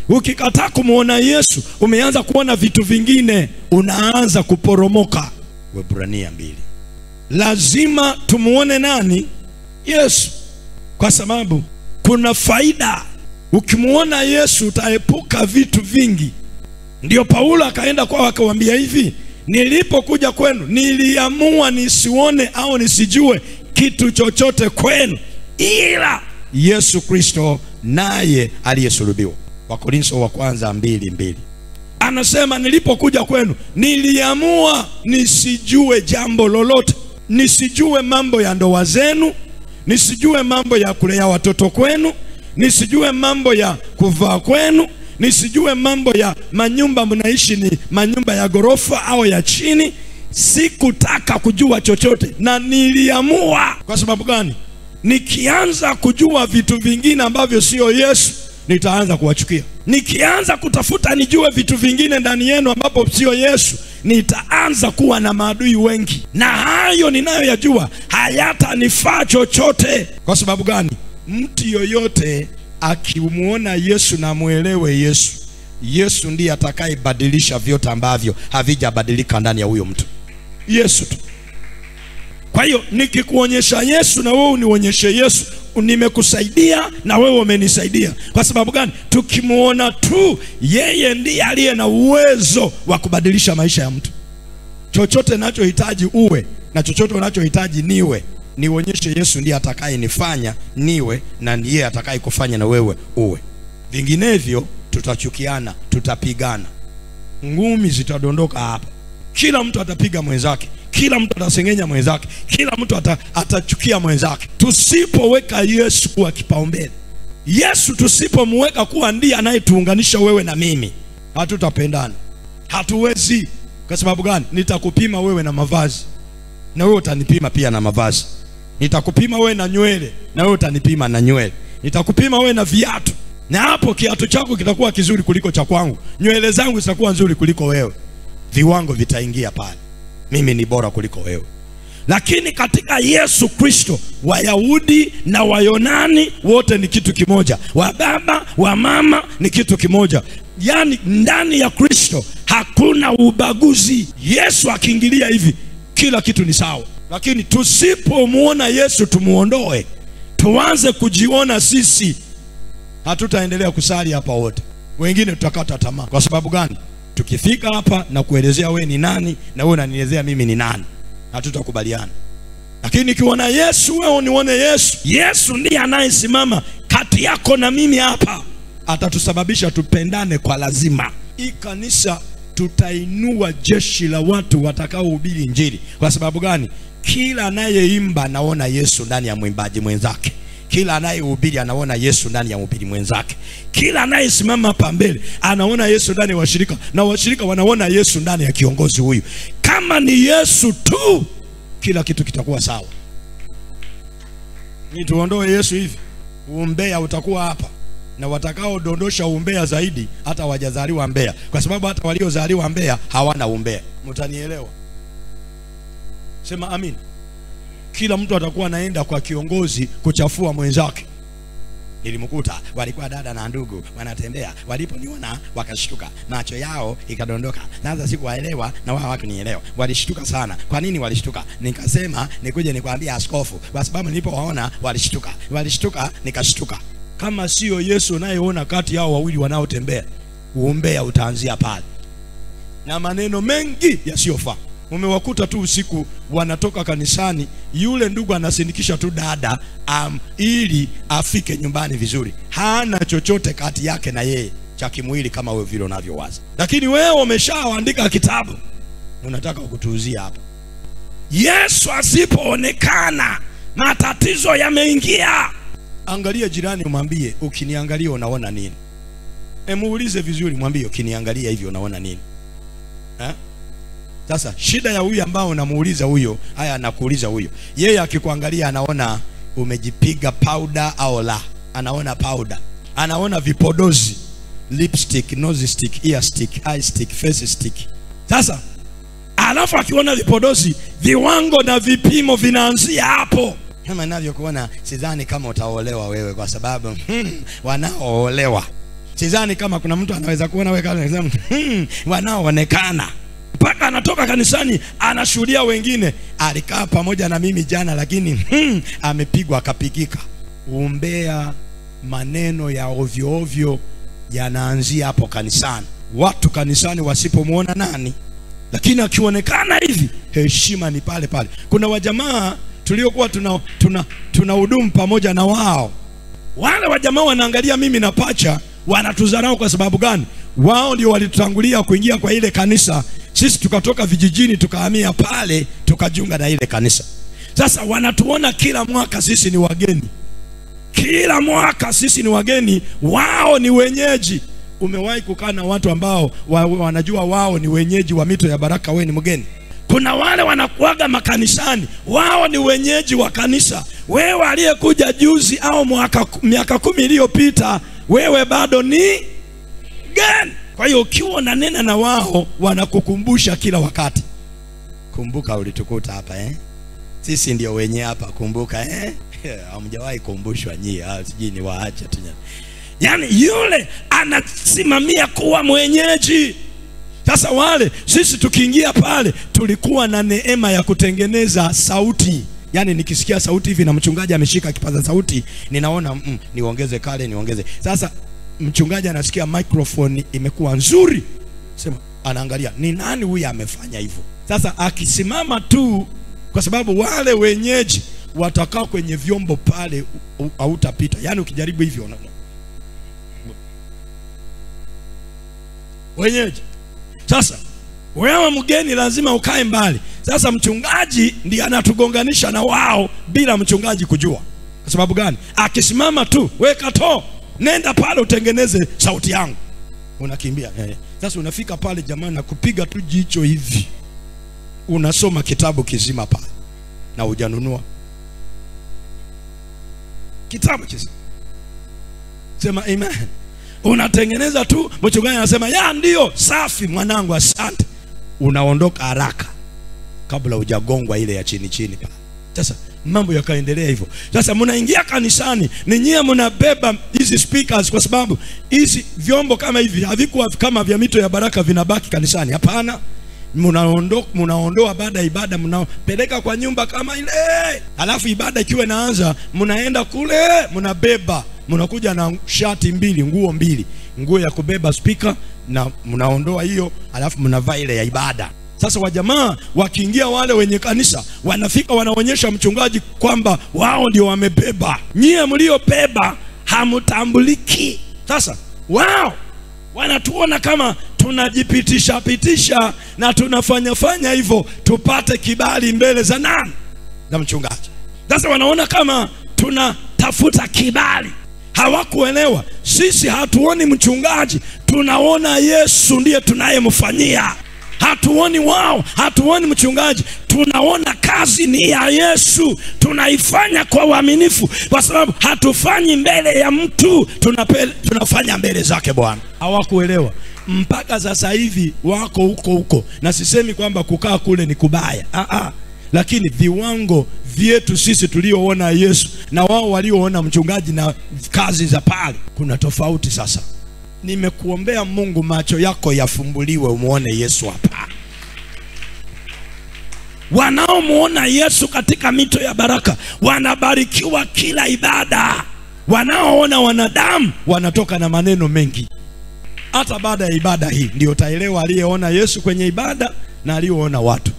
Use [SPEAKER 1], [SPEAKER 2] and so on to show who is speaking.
[SPEAKER 1] Ukikataa kumuona Yesu, umeanza kuona vitu vingine, unaanza kuporomoka. Waebrania 2. Lazima tumuone nani? Yesu. Kwa sababu kuna faida. Ukimuona Yesu utaepuka vitu vingi. Ndio Paulo akaenda kwao akawaambia hivi, nilipokuja kwenu niliamua nisione au nisijue kitu chochote kwenu ila Yesu Kristo naye aliyesulubiwa. Wakorintho wa kwanza 2:2. Anasema nilipokuja kwenu niliamua nisijue jambo lolote. Nisijue mambo ya ndoa zenu, nisijue mambo ya kulea watoto kwenu, nisijue mambo ya kuvaa kwenu, nisijue mambo ya manyumba mnaishi ni manyumba ya gorofa au ya chini. Sikutaka kujua chochote, na niliamua. Kwa sababu gani? Nikianza kujua vitu vingine ambavyo sio Yesu, nitaanza kuwachukia. Nikianza kutafuta nijue vitu vingine ndani yenu ambapo sio Yesu, nitaanza kuwa na maadui wengi, na hayo ninayoyajua hayatanifaa chochote. Kwa sababu gani? Mtu yoyote akimuona Yesu na muelewe Yesu, Yesu ndiye atakayebadilisha vyote ambavyo havijabadilika ndani ya huyo mtu. Yesu tu. Kwa hiyo nikikuonyesha Yesu na wewe unionyeshe Yesu, nimekusaidia na wewe umenisaidia. Kwa sababu gani? Tukimuona tu yeye ndiye aliye na uwezo wa kubadilisha maisha ya mtu. Chochote nachohitaji uwe na chochote unachohitaji niwe, nionyeshe Yesu ndiye atakayenifanya niwe, na ndiye atakayekufanya na wewe uwe. Vinginevyo tutachukiana, tutapigana, ngumi zitadondoka hapa. Kila mtu atapiga mwenzake, kila mtu atasengenya mwenzake, kila mtu atachukia mwenzake. Tusipoweka Yesu kuwa kipaumbele, Yesu tusipomweka kuwa ndiye anayetuunganisha wewe na mimi, hatutapendana. Hatuwezi. Kwa sababu gani? Nitakupima wewe na mavazi, na wewe utanipima pia na mavazi. Nitakupima wewe na nywele, na wewe utanipima na nywele. Nitakupima wewe na viatu, na hapo kiatu chako kitakuwa kizuri kuliko cha kwangu, nywele zangu zitakuwa nzuri kuliko wewe. Viwango vitaingia pale, mimi ni bora kuliko wewe. Lakini katika Yesu Kristo, Wayahudi na Wayunani wote ni kitu kimoja, wa baba wa mama ni kitu kimoja. Yani ndani ya Kristo hakuna ubaguzi. Yesu akiingilia hivi, kila kitu ni sawa. Lakini tusipomuona Yesu tumuondoe, tuanze kujiona sisi, hatutaendelea kusali hapa wote. Wengine tutakata tamaa. Kwa sababu gani? Tukifika hapa na kuelezea wewe ni nani na wewe unanielezea mimi ni nani, hatutakubaliana. Lakini nikiona Yesu, wewe unione Yesu, Yesu ndiye anayesimama kati yako na mimi hapa, atatusababisha tupendane kwa lazima. Hii kanisa tutainua jeshi la watu watakaohubiri Injili. Kwa sababu gani? Kila anayeimba anaona Yesu ndani ya mwimbaji mwenzake. Kila anayehubiri anaona Yesu ndani ya mhubiri mwenzake. Kila anayesimama hapa mbele anaona Yesu ndani ya washirika, na washirika wanaona Yesu ndani ya kiongozi huyu. Kama ni Yesu tu, kila kitu kitakuwa sawa. Ni tuondoe Yesu hivi, umbea utakuwa hapa, na watakao dondosha umbea zaidi hata wajazaliwa Mbeya, kwa sababu hata waliozaliwa Mbeya hawana umbea. Mtanielewa? Sema amin. Kila mtu atakuwa anaenda kwa kiongozi kuchafua mwenzake. Nilimkuta walikuwa dada na ndugu wanatembea, waliponiona wakashtuka, macho yao ikadondoka. Naanza sikuwaelewa na wao hawakunielewa. Walishtuka sana. Kwa nini walishtuka? Nikasema nikuje nikwambia askofu, kwa sababu nilipowaona walishtuka. Walishtuka nikashtuka. Kama sio Yesu unayeona kati yao wawili wanaotembea, uombea utaanzia pale. Na maneno mengi yasiyofaa. Umewakuta tu usiku wanatoka kanisani, yule ndugu anasindikisha tu dada ili afike nyumbani vizuri. Hana chochote kati yake na yeye cha kimwili kama wewe vile unavyowaza. Lakini wewe umeshaandika kitabu, unataka kutuuzia hapa. Yesu asipoonekana, matatizo yameingia. Angalia jirani umwambie, ukiniangalia unaona nini? Muulize vizuri, mwambie ukiniangalia hivi unaona nini? Sasa shida ya huyu ambao unamuuliza huyo, haya anakuuliza huyo, yeye akikuangalia anaona umejipiga powder au la? Anaona powder, anaona vipodozi, lipstick, nose stick, ear stick, eye stick, face stick. Sasa alafu akiona vipodozi, viwango na vipimo vinaanzia hapo. Kama ninavyokuona, sidhani kama utaolewa wewe, kwa sababu wanaoolewa Sidhani kama kuna mtu anaweza kuona wewe kama anasema wanaoonekana. Mpaka anatoka kanisani anashuhudia wengine, alikaa pamoja na mimi jana lakini amepigwa akapigika. Umbea, maneno ya ovyo ovyo yanaanzia hapo kanisani. Watu kanisani wasipomuona nani, lakini akionekana hivi heshima ni pale pale. Kuna wajamaa tuliokuwa tuna hudumu pamoja na wao. Wale wajamaa wanaangalia mimi na Pacha, wanatudharau kwa sababu gani? Wao ndio walitutangulia kuingia kwa ile kanisa. Sisi tukatoka vijijini tukahamia pale tukajiunga na ile kanisa. Sasa wanatuona kila mwaka sisi ni wageni. Kila mwaka sisi ni wageni, wao ni wenyeji. Umewahi kukaa na watu ambao wanajua wao ni wenyeji wa Mito ya Baraka, wewe ni mgeni? Kuna wale wanakuaga makanisani, wao ni wenyeji wa kanisa. Wewe aliyekuja juzi au miaka 10 iliyopita, wewe bado ni gani? Kwa hiyo ukiwa unanena na wao wanakukumbusha kila wakati, kumbuka ulitukuta hapa sisi ndio wenye hapa, kumbuka hamjawahi kumbushwa nyie, sijui ni waache tu. Yani yule anasimamia kuwa mwenyeji. Sasa wale sisi tukiingia pale tulikuwa na neema ya kutengeneza sauti. Yani nikisikia sauti hivi na mchungaji ameshika kipaza sauti, ninaona niongeze kale niongeze. Sasa mchungaji anasikia microphone imekuwa nzuri, sema anaangalia ni nani huyu amefanya hivyo. Sasa akisimama tu, kwa sababu wale wenyeji watakao kwenye vyombo pale hautapita. Yani ukijaribu hivyo wenyeji. Sasa wewe mgeni lazima ukae mbali. Sasa mchungaji ndiye anatugonganisha na wao bila mchungaji kujua. Kwa sababu gani? Akisimama tu, weka to, nenda pale utengeneze sauti yangu, unakimbia. Sasa unafika pale jamani na kupiga tu jicho hivi, unasoma kitabu kizima pale na hujanunua kitabu kizima. Sema amen. Unatengeneza tu, mchungaji anasema ya ndio safi mwanangu asante, unaondoka haraka kabla hujagongwa ile ya chini chini pale. Sasa mambo yakaendelea hivyo. Sasa mnaingia kanisani, ninyi mnabeba hizi speakers, kwa sababu hizi vyombo kama hivi havikuwa kama vya Mito ya Baraka vinabaki kanisani. Hapana, mnaondoa baada ya ibada, mnapeleka kwa nyumba kama ile. Alafu ibada ikiwa inaanza, mnaenda kule, mnabeba, mnakuja na shati mbili, nguo mbili, nguo ya kubeba speaker na mnaondoa hiyo, alafu mnavaa ile ya ibada. Sasa wajamaa wakiingia, wale wenye kanisa wanafika, wanaonyesha mchungaji kwamba wao ndio wamebeba. Nyie mliobeba hamtambuliki. Sasa wao wanatuona kama tunajipitisha na tunafanya hivyo tupate kibali mbele za nani? Za mchungaji. Sasa wanaona kama tunatafuta kibali. Hawakuelewa, sisi hatuoni mchungaji, tunaona Yesu ndiye tunayemfanyia. Hatuoni wao, hatuoni mchungaji, tunaona kazi ni ya Yesu, tunaifanya kwa uaminifu, kwa sababu hatufanyi mbele ya mtu, tunafanya mbele zake Bwana. Hawakuelewa. Mpaka sasa hivi wako huko. Na sisemi kwamba kukaa kule ni kubaya, lakini viwango vyetu sisi tulioona Yesu na wao walioona mchungaji na kazi za pale, kuna tofauti. Sasa nimekuombea Mungu macho yako yafumbuliwe, umuone Yesu hapa. Wanaomuona Yesu katika Mito ya Baraka wanabarikiwa kila ibada. Wanaoona wanadamu wanatoka na maneno mengi. Hata baada ya ibada hii ndio utaelewa aliyeona Yesu kwenye ibada na aliyeona watu.